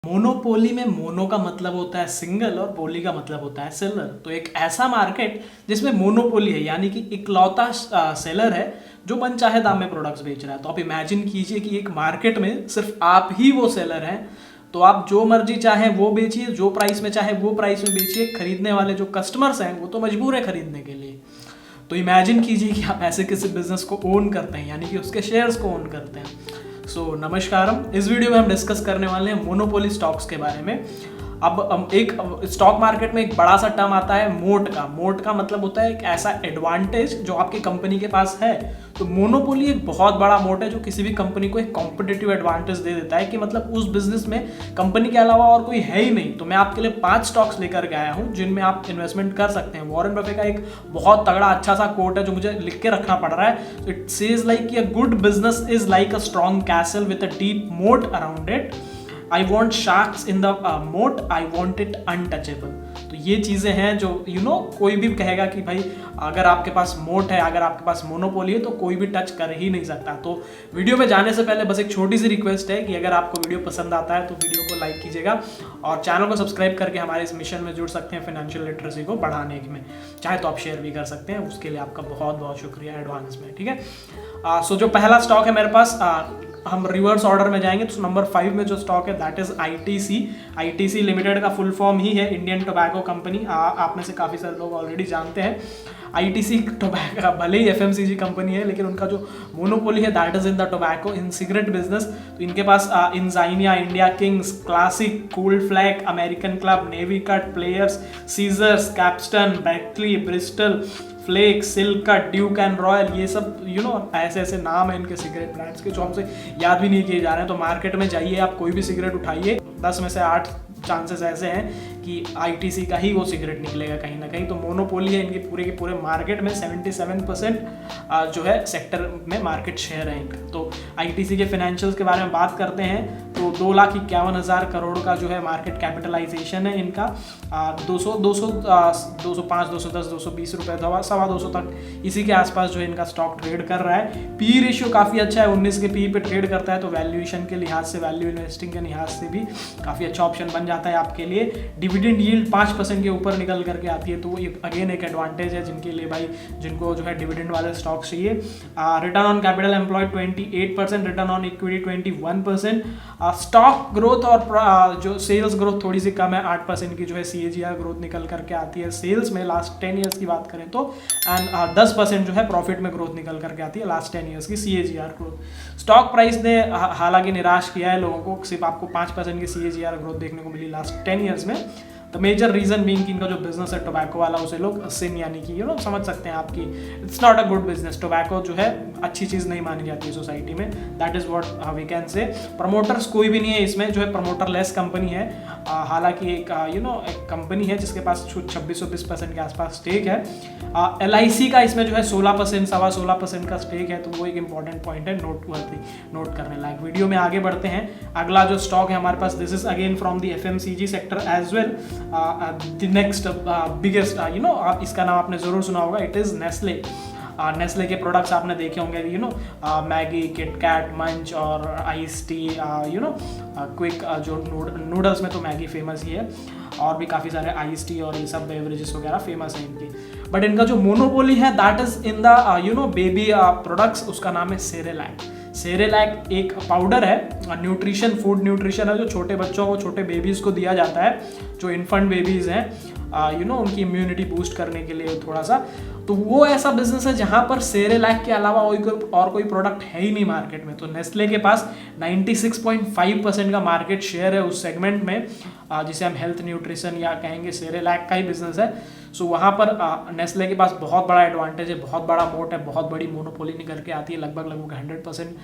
Monopoly में mono का मतलब होता है सिंगल और पोली का मतलब होता है सेलर। तो एक ऐसा मार्केट जिसमें मोनोपोली है यानी कि इकलौता सेलर है जो मन चाहे दाम में प्रोडक्ट्स बेच रहा है। तो आप इमेजिन कीजिए कि एक मार्केट में सिर्फ आप ही वो सेलर हैं, तो आप जो मर्जी चाहे वो बेचिए, जो प्राइस में चाहे वो प्राइस में बेचिए। खरीदने वाले जो कस्टमर्स हैं वो तो मजबूर है खरीदने के लिए। तो इमेजिन कीजिए कि आप ऐसे किसी बिजनेस को ओन करते हैं यानी कि उसके शेयर्स को ओन करते हैं। नमस्कारम, इस वीडियो में हम डिस्कस करने वाले हैं मोनोपोली स्टॉक्स के बारे में। अब एक स्टॉक मार्केट में एक बड़ा सा टर्म आता है मोट का मतलब होता है एक ऐसा एडवांटेज जो आपकी कंपनी के पास है। तो मोनोपोली एक बहुत बड़ा मोट है जो किसी भी कंपनी को एक कॉम्पिटिटिव एडवांटेज दे देता है कि मतलब उस बिजनेस में कंपनी के अलावा और कोई है ही नहीं। तो मैं आपके लिए 5 स्टॉक्स लेकर के आया हूं जिनमें आप इन्वेस्टमेंट कर सकते हैं। वॉरेन बफे का एक बहुत तगड़ा अच्छा सा कोट है जो मुझे लिख के रखना पड़ रहा है। इट सेज लाइक कि a good business is like a strong castle with a deep moat around it. I want sharks in the moat, I want it untouchable. तो ये चीज़ें हैं जो कोई भी कहेगा कि भाई अगर आपके पास मोट है, अगर आपके पास मोनोपोली है तो कोई भी टच कर ही नहीं सकता। तो वीडियो में जाने से पहले बस एक छोटी सी रिक्वेस्ट है कि अगर आपको वीडियो पसंद आता है तो वीडियो को लाइक कीजिएगा और चैनल को सब्सक्राइब करके हमारे इस मिशन में जुड़ सकते हैं फाइनेंशियल लिटरेसी को बढ़ाने में। चाहे तो आप शेयर भी कर सकते हैं, उसके लिए आपका बहुत बहुत शुक्रिया एडवांस में। ठीक है। सो जो पहला स्टॉक है मेरे पास, हम रिवर्स ऑर्डर में जाएंगे तो नंबर 5 में जो स्टॉक है दैट इज आईटीसी लिमिटेड का फुल फॉर्म ही है इंडियन टोबैको कंपनी। आप में से काफ़ी सारे लोग ऑलरेडी जानते हैं आईटीसी टोबैको भले ही एफएमसीजी कंपनी है लेकिन उनका जो मोनोपोली है that is in the tobacco in cigarette business. तो इनके पास Insignia, India Kings, Classic, Gold Flake, American Club, Navy Cut, Players, Scissors, Capstan, बैटली, Bristol, Flake, Silk Cut, Duke and Royal, ये सब ऐसे ऐसे नाम है इनके सिगरेट ब्रांड्स के जो हमसे याद भी नहीं किए जा रहे हैं। तो मार्केट में जाइए, आप कोई भी सिगरेट उठाइए, 10 में से 8 चांसेस ऐसे हैं कि आईटीसी का ही वो सिगरेट निकलेगा कहीं ना कहीं। तो मोनोपोली है इनके पूरे के पूरे मार्केट में। 77% जो है सेक्टर में मार्केट शेयर है इनका। तो आईटीसी के फाइनेंशियल्स के बारे में बात करते हैं तो 2,51,000 करोड़ का जो है मार्केट कैपिटलाइजेशन है इनका। 205, 210, 220 रुपये, 225 तक इसी के आसपास जो है इनका स्टॉक ट्रेड कर रहा है। पी रेशियो काफ़ी अच्छा है, 19 के पी पे ट्रेड करता है। तो वैल्यूएशन के लिहाज से, वैल्यू इन्वेस्टिंग के लिहाज से भी काफ़ी अच्छा ऑप्शन बन जाता है आपके लिए। डिविडेंड यील्ड 5% के ऊपर निकल करके आती है, तो ये अगेन एक एडवांटेज है जिनके लिए भाई जिनको जो है डिविडेंड वाले स्टॉक चाहिए। Return on capital employed 28%, return on equity 21%। Stock growth और जो सेल्स ग्रोथ थोड़ी सी कम है, 8% की जो है CAGR ग्रोथ निकल करके आती है सेल्स में लास्ट 10 ईयर्स की बात करें तो। एंड 10% जो है प्रॉफिट में ग्रोथ निकल करके आती है लास्ट 10 ईयर्स की CAGR ग्रोथ। स्टॉक प्राइस ने हालांकि निराश किया है लोगों को, सिर्फ आपको 5% की CAGR ग्रोथ देखने को मिली लास्ट 10 ईयर्स में। द मेजर रीजन बीइंग कि इनका जो बिजनेस है टोबैको वाला उसे लोग सिन यानी कि समझ सकते हैं आपकी it's not a good business. Tobacco जो है अच्छी चीज़ नहीं मानी जाती है सोसाइटी में, that is what we can say. Promoters कोई भी नहीं है इसमें, जो है प्रमोटर लेस कंपनी है। हालांकि एक एक कंपनी है जिसके पास 26-20% के आसपास स्टेक है। LIC का इसमें जो है 16%, 16.25% का स्टेक है। तो वो एक इंपॉर्टेंट पॉइंट है, नोट करने लायक। वीडियो में आगे बढ़ते हैं। अगला जो स्टॉक है हमारे पास, this is again from the FMCG sector as well. The next biggest इसका नाम आपने जरूर सुना होगा, इट इज नेस्ले। नेस्ले के प्रोडक्ट्स आपने देखे होंगे, मैगी, किटकैट, मंच और आइस टी, क्विक, जो नूडल्स में तो मैगी फेमस ही है और भी काफ़ी सारे आइस टी और ये सब बेवरेजेस वगैरह फेमस है इनकी। बट इनका जो मोनोपोली है that is in the baby products, उसका नाम है सेरेलैक। सेरेलैक एक पाउडर है, न्यूट्रिशन, फूड न्यूट्रिशन है जो छोटे बच्चों को, छोटे बेबीज़ को दिया जाता है, जो इन्फेंट बेबीज़ हैं, उनकी इम्यूनिटी बूस्ट करने के लिए थोड़ा सा। तो वो ऐसा बिजनेस है जहाँ पर सेरेलैक के अलावा और कोई प्रोडक्ट है ही नहीं मार्केट में। तो नेस्ले के पास 96.5% का मार्केट शेयर है उस सेगमेंट में, जिसे हम हेल्थ न्यूट्रिशन या कहेंगे सेरेलैक का ही बिजनेस है। सो वहाँ पर नेस्ले के पास बहुत बड़ा एडवांटेज है, बहुत बड़ा मोट है, बहुत बड़ी मोनोपोली निकल के आती है। लगभग 100%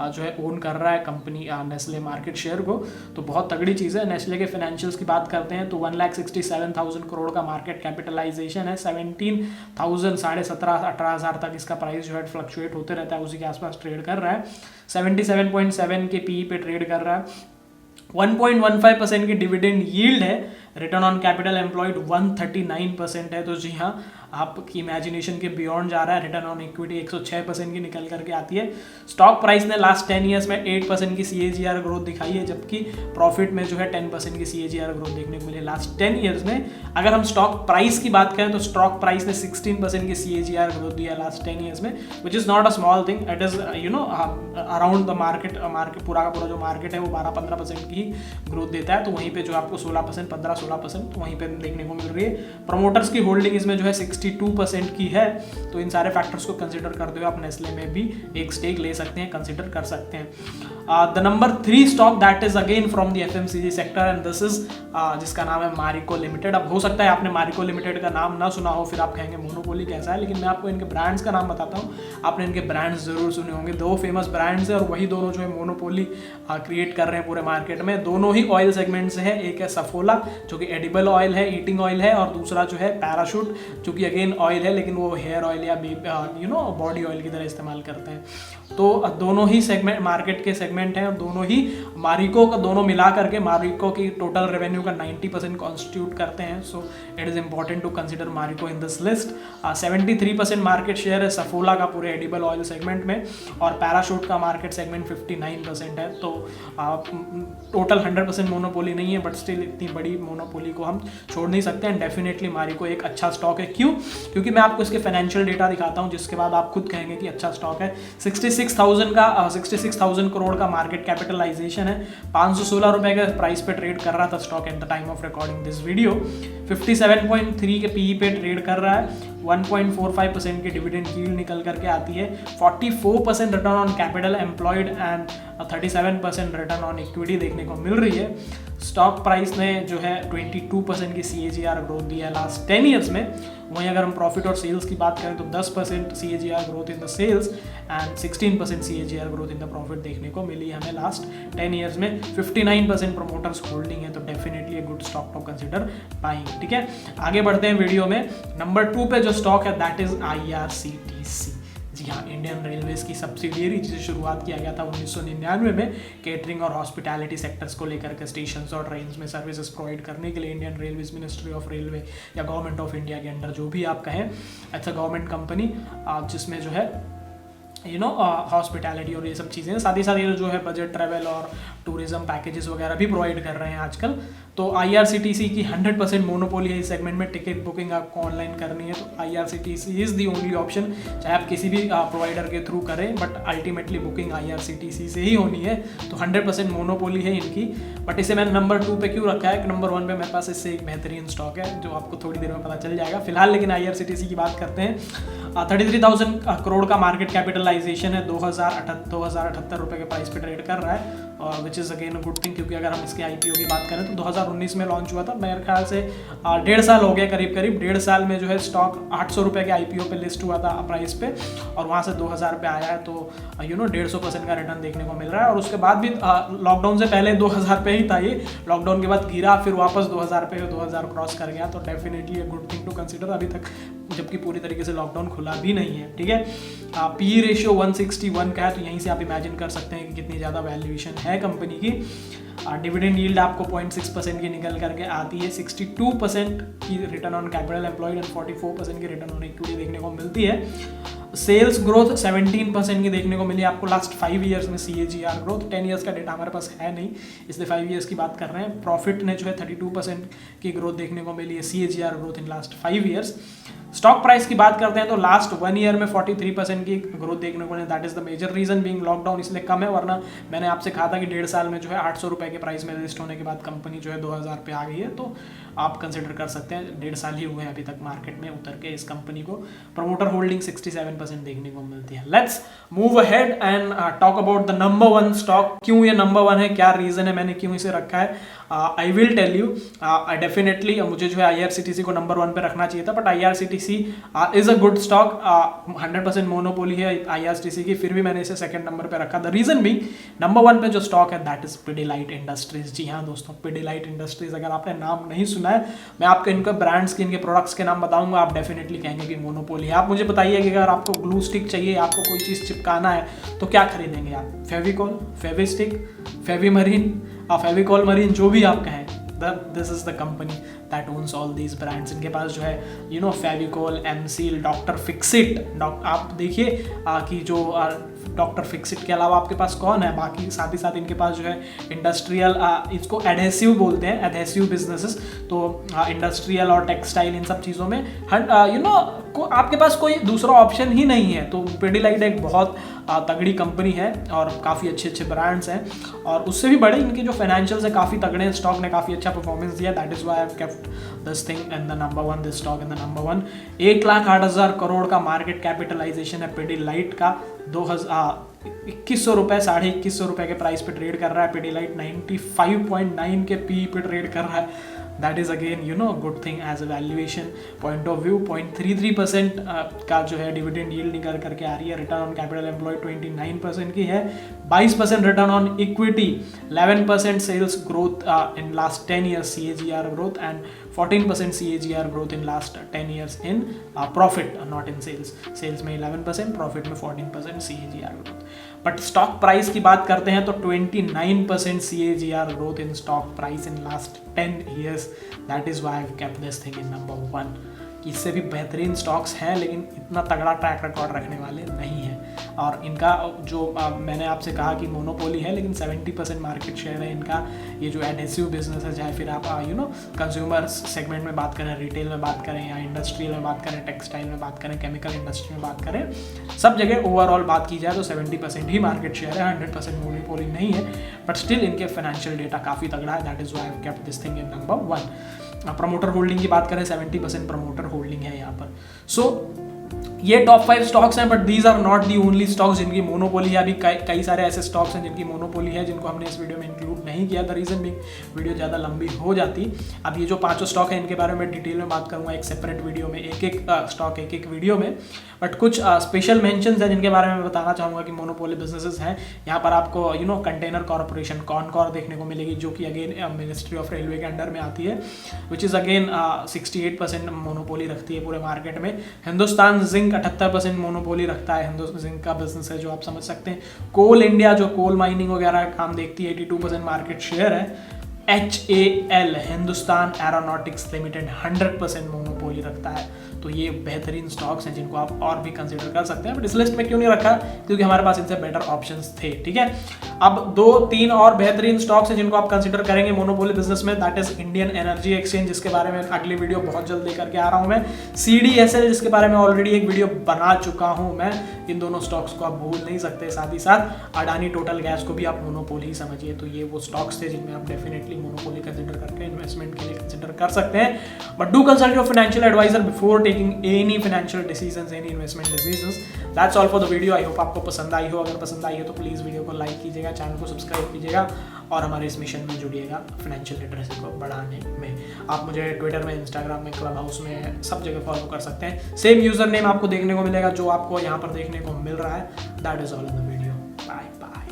जो है ओन कर रहा है कंपनी नेस्ले मार्केट शेयर को। तो बहुत तगड़ी चीज़ है। नेस्ले के फाइनेंशियल्स की बात करते हैं तो 1,67,000 करोड़ का मार्केट कैपिटलाइजेशन है। 17,000, 17,500-18,000 तक इसका प्राइस जो है फ्लक्चुएट होते रहता है, उसी के आसपास ट्रेड कर रहा है। 77.7 के PE पे ट्रेड कर रहा है। 1.15% की डिविडेंड यील्ड है रिटर्न ऑन कैपिटल एम्प्लॉयड 139% है। तो जी हाँ, आपकी इमेजिनेशन के बियॉन्ड जा रहा है। रिटर्न ऑन इक्विटी 106% की निकल करके आती है। स्टॉक प्राइस ने लास्ट 10 ईयर्स में 8% की CAGR ग्रोथ दिखाई है, जबकि प्रॉफिट में जो है 10% की CAGR ग्रोथ देखने को मिली लास्ट 10 ईयर्स में। अगर हम स्टॉक प्राइस की बात करें तो स्टॉक प्राइस ने 16% की CAGR ग्रोथ दिया लास्ट 10 ईयर्स में, which is not a small thing. It is around the market पूरा का पूरा जो मार्केट है वो 12-15% की ग्रोथ देता है। तो वहीं पे जो आपको 16%, 15-16% वहीं पे देखने को मिल रही है। प्रमोटर्स की होल्डिंग इसमें जो है 62% की है। तो इन सारे फैक्टर्स को कंसिडर करते हुए आप नेस्ले में भी एक स्टेक ले सकते हैं, कंसिडर कर सकते हैं। The number 3 stock that is again from the FMCG sector and this is जिसका नाम है मारिको लिमिटेड। अब हो सकता है आपने मारिको लिमिटेड का नाम ना सुना हो, फिर आप कहेंगे मोनोपोली कैसा है, लेकिन मैं आपको इनके ब्रांड्स का नाम बताता हूँ। आपने इनके ब्रांड्स जरूर सुने होंगे। 2 फेमस ब्रांड्स है और वही दोनों जो है मोनोपोली क्रिएट कर रहे हैं पूरे मार्केट में। दोनों ही ऑयल सेगमेंट से है। एक है सफोला जो कि एडिबल ऑयल है, ईटिंग ऑयल है, और दूसरा जो है पैराशूट जो कि अगेन ऑयल है, लेकिन वो हेयर ऑयल या बॉडी ऑयल की तरह इस्तेमाल करते हैं। तो दोनों ही सेगमेंट मार्केट के सेगमेंट हैं और दोनों ही मारिको का दोनों मिला करके मारिको की टोटल रेवेन्यू का 90% कॉन्स्टिट्यूट करते हैं। So it is important to consider Marico in this list. 73% market share है सफोला का पूरे एडिबल ऑयल सेगमेंट में, और पैराशूट का मार्केट सेगमेंट 59% है। तो टोटल 100% मोनोपोली नहीं है, बट स्टिल इतनी बड़ी मोनोपोली को हम छोड़ नहीं सकते हैं। डेफिनेटली मारिको एक अच्छा स्टॉक है। क्यों? क्योंकि मैं आपको इसके फाइनेंशियल डेटा दिखाता हूँ, जिसके बाद आप खुद कहेंगे कि अच्छा स्टॉक है। 66,000 करोड़ का मार्केट कैपिटलाइजेशन है। 516 रुपए के प्राइस पे ट्रेड कर रहा था stock at the time of recording this video. 57.3 के PE पे ट्रेड कर रहा है। 1.45% की डिविडेंड यील्ड निकल करके आती है। 44% return on capital employed and 37% return on equity देखने को मिल रही है। स्टॉक प्राइस ने जो है 22% की CAGR ग्रोथ दी है लास्ट 10 ईयर्स में। वहीं अगर हम प्रॉफिट और सेल्स की बात करें तो 10% CAGR growth in the sales and 16% CAGR growth in the profit देखने को मिली हमें लास्ट 10 ईयर्स में। 59% प्रमोटर्स होल्डिंग है, तो definitely good stock to consider buying. ठीक है, आगे बढ़ते हैं वीडियो में। नंबर 2 पे जो स्टॉक है दैट इज IRCTC। जी हाँ, इंडियन रेलवेज की सब्सिडियरी, जिसे शुरुआत किया गया था 1999 में केटरिंग और हॉस्पिटैलिटी सेक्टर्स को लेकर के स्टेशंस और ट्रेन्स में सर्विसेज प्रोवाइड करने के लिए। Indian railways ministry of railway या गवर्नमेंट ऑफ इंडिया के अंडर जो भी आप कहें, अच्छा गवर्नमेंट कंपनी जिसमें जो है हॉस्पिटैलिटी और ये सब चीज़ें, साथ ही साथ ये जो है बजट ट्रैवल और टूरिज्म पैकेजेस वगैरह भी प्रोवाइड कर रहे हैं आजकल। तो IRCTC की 100% मोनोपोली है इस सेगमेंट में। टिकट बुकिंग आपको ऑनलाइन करनी है तो IRCTC is the only option, चाहे आप किसी भी प्रोवाइडर के थ्रू करें, बट अल्टीमेटली बुकिंग IRCTC से ही होनी है। तो 100% मोनोपोली है इनकी। बट इसे मैंने नंबर 2 पे क्यों रखा है? नंबर 1 पे मेरे पास इससे एक बेहतरीन स्टॉक है जो आपको थोड़ी देर में पता चल जाएगा। फिलहाल लेकिन IRCTC की बात करते हैं। 33,000 करोड़ का मार्केट कैपिटलाइजेशन है। 2078 रुपये के प्राइस पे ट्रेड कर रहा है, which is again a good thing, क्योंकि अगर हम इसके IPO की बात करें तो 2019 में लॉन्च हुआ था। मेरे ख्याल से 1.5 साल हो गया, करीब 1.5 साल में जो है स्टॉक 800 रुपये के IPO पे लिस्ट हुआ था प्राइस पे, और वहाँ से 2000 पे आया है। तो 150% का रिटर्न देखने को मिल रहा है। और उसके बाद भी लॉकडाउन से पहले 2000 पे ही था ये, लॉकडाउन के बाद गिरा, फिर वापस 2000 पे 2000 क्रॉस कर गया। तो definitely a good thing to consider अभी तक, जबकि पूरी तरीके से लॉकडाउन खुला भी नहीं है। ठीक है, PE रेशियो 161 का है, तो यहीं से आप इमेजिन कर सकते हैं कि कितनी ज़्यादा वैल्यूएशन है कंपनी की। डिविडेंड यील्ड आपको 0.6% की निकल करके आती है। 62% की return on capital employed and 44% की रिटर्न ऑन इक्विटी देखने को मिलती है। सेल्स ग्रोथ 17% की देखने को मिली आपको लास्ट 5 ईयर्स में CAGR ग्रोथ। 10 ईयर्स का डेटा हमारे पास है नहीं, इसलिए 5 ईयर्स की बात कर रहे हैं। प्रॉफिट ने जो है 32% की ग्रोथ देखने को मिली है, CAGR growth in last 5 years. Stock price की बात करते हैं तो लास्ट 1 ईयर में 43% की ग्रोथ देखने को मिली। That is the major reason being lockdown, इसलिए कम है, वरना मैंने आपसे कहा था कि 1.5 साल में जो है 800 रुपये के प्राइस में लिस्ट होने के बाद कंपनी जो है 2000 पे आ गई है। तो आप कंसिडर कर सकते हैं, 1.5 साल ही हुए हैं अभी तक मार्केट में उतर के इस कंपनी को। प्रमोटर होल्डिंग 67% देखने को मिलती है। Let's move ahead and talk about the number 1 stock. क्यों ये नंबर 1 है, क्या रीजन है, मैंने क्यों इसे रखा है, I will tell you. Definitely मुझे जो है IRCTC को नंबर 1 पे रखना चाहिए था, but IRCTC is a good stock. 100% monopoly है IRCTC की, फिर भी मैंने इसे सेकंड नंबर पे रखा। द रीजन भी नंबर 1 पे जो स्टॉक है दैट इज पिडिलाइट इंडस्ट्रीज। जी हाँ दोस्तों, पिडिलाइट इंडस्ट्रीज, अगर आपने नाम नहीं सुना है, मैं आपको इनके ब्रांड्स के, इनके प्रोडक्ट्स के नाम बताऊंगा, आप डेफिनेटली कहेंगे कि मोनोपोली है। आप मुझे बताइए कि अगर आपको ग्लू स्टिक चाहिए, आपको कोई चीज़ चिपकाना है, तो क्या खरीदेंगे आप? फेविकॉल, फेविस्टिक, फेविमरीन, फेविकॉल मरीन, जो भी आप कहें। The this is the company that owns all these brands. इनके पास जो है फेविकोल, एमसील, डॉक्टर फिक्सिट, आप देखिए कि जो डॉक्टर फिक्सिट के अलावा आपके पास कौन है, बाकी साथ ही साथ इनके पास जो है इंडस्ट्रियल, इसको एडहेसिव बोलते हैं, एडहेसिव बिजनेसेस, तो इंडस्ट्रियल और टेक्सटाइल इन सब चीज़ों में आपके पास कोई दूसरा ऑप्शन ही नहीं है। तो पिडिलाइट एक बहुत तगड़ी कंपनी है और काफ़ी अच्छे अच्छे ब्रांड्स हैं, और उससे भी बड़े इनके जो फाइनेंशियल्स है काफ़ी तगड़े हैं, स्टॉक ने काफ़ी अच्छा परफॉर्मेंस दिया, that is why I have kept this thing in the number 1, this stock in the number 1। 1,08,000 crore का मार्केट कैपिटलाइजेशन है पिडिलाइट का, 2100 रुपये, 2150 रुपये के प्राइस पे ट्रेड कर रहा है पिडिलाइट, 95.9 के पी पे ट्रेड कर रहा है। That is again good thing as a valuation point of view. 0.33% का जो है डिविडेंड यील्ड निकल करके आ रही है। रिटर्न ऑन कैपिटल एम्प्लॉयड 29% की है, 22% return on equity, 11% sales growth in last 10 years CAGR growth, and 14% CAGR growth in last 10 years in profit, not in sales. Sales में 11%, प्रॉफिट में 14% CAGR growth. But stock price की बात करते हैं तो 29% CAGR growth in stock price in last 10 years. That is why I have kept this thing in number 1। इससे भी बेहतरीन स्टॉक्स हैं लेकिन इतना तगड़ा ट्रैक रिकॉर्ड रखने वाले नहीं हैं। और इनका जो मैंने आपसे कहा कि मोनोपोली है, लेकिन 70% मार्केट शेयर है इनका। ये जो एडहेसिव बिजनेस है, चाहे फिर आप कंज्यूमर सेगमेंट में बात करें, रिटेल में बात करें, या इंडस्ट्रियल में बात करें, टेक्सटाइल में बात करें, केमिकल इंडस्ट्री में बात करें, सब जगह ओवरऑल बात की जाए तो 70% ही मार्केट शेयर है, 100% मोनोपोली नहीं है। बट स्टिल इनके फाइनेंशियल डेटा काफ़ी तगड़ा है, that is why I have kept this thing in number 1। Promoter holding की बात करें, 70% प्रमोटर होल्डिंग है यहाँ पर। सो ये टॉप 5 स्टॉक्स हैं, but these are not the only stocks जिनकी मोनोपोली है। अभी कई सारे ऐसे स्टॉक्स हैं जिनकी मोनोपोली है, जिनको हमने इस वीडियो में इंक्लूड नहीं किया। द रीजन भी वीडियो ज़्यादा लंबी हो जाती। अब ये जो 5 स्टॉक हैं इनके बारे में डिटेल में बात करूंगा एक सेपरेट वीडियो में, एक स्टॉक एक वीडियो में। बट कुछ स्पेशल मेंशंस हैं जिनके बारे में मैं बताना चाहूँगा कि मोनोपोली बिजनेसेस हैं। यहाँ पर आपको कंटेनर कॉर्पोरेशन कॉनकॉर देखने को मिलेगी, जो कि अगेन मिनिस्ट्री ऑफ रेलवे के अंडर में आती है, विच इज़ अगेन 68% मोनोपोली रखती है पूरे मार्केट में। हिंदुस्तान जिंक 78% मोनोपोली रखता है, हिंदुस्तान जिंक का बिजनेस है जो आप समझ सकते हैं। कोल इंडिया जो कोल माइनिंग वगैरह का काम देखती है, 82% मार्केट शेयर है। HAL Hindustan aeronautics limited 100% monopoly रखता है। तो ये बेहतरीन स्टॉक्स हैं जिनको आप और भी कंसीडर कर सकते हैं, बट इस लिस्ट में क्यों नहीं रखा, क्योंकि हमारे पास इनसे बेटर ऑप्शंस थे। ठीक है, अब 2-3 और बेहतरीन स्टॉक्स हैं जिनको आप कंसीडर करेंगे मोनोपोली बिजनेस में, that is Indian energy exchange, जिसके बारे में अगली वीडियो बहुत जल्द लेकर के आ रहा हूँ मैं। CDSL, जिसके बारे में ऑलरेडी एक वीडियो बना चुका हूँ मैं। इन दोनों स्टॉक्स को आप भूल नहीं सकते। साथ ही साथ अडानी टोटल गैस को भी आप मोनोपोली ही समझिए। तो ये वो स्टॉक्स थे जिनमें आप डेफिनेटली मोनोपोली कंसीडर करके इन्वेस्टमेंट के लिए कंसीडर कर सकते हैं। But do consult your financial adviser before taking any financial decisions, any investment decisions. That's all for the video. I hope आपको पसंद आई हो। अगर पसंद आई हो तो प्लीज़ वीडियो को लाइक कीजिएगा, चैनल को सब्सक्राइब कीजिएगा और हमारे इस मिशन में जुड़िएगा फाइनेंशियल लिटरेसी को बढ़ाने में। आप मुझे ट्विटर में, इंस्टाग्राम में, क्लब हाउस में, सब जगह फॉलो कर सकते हैं। सेम यूजर नेम आपको देखने को मिलेगा जो आपको यहाँ पर देखने को मिल रहा है। That is all in the video. Bye bye.